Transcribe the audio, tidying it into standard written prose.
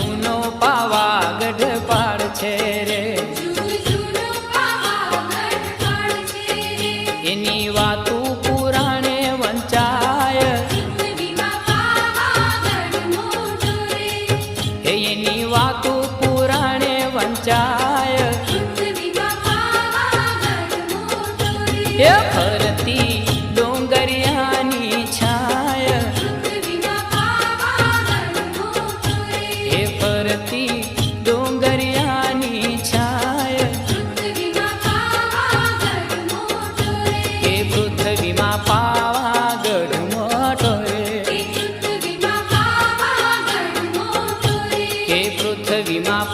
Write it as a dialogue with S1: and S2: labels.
S1: જૂનો પાવાગઢ પાડ છે રે, એની વાતું પુરાણે વંચાય, એની વાતું પુરાણે વંચાય, એ ફરતી ડોંગરિયાની છાય, એ ફરતી ડોંગરિયાની છાય, એ પૃથ્વીમાં પાવાગઢ મોટો રે, એ પૃથ્વીમાં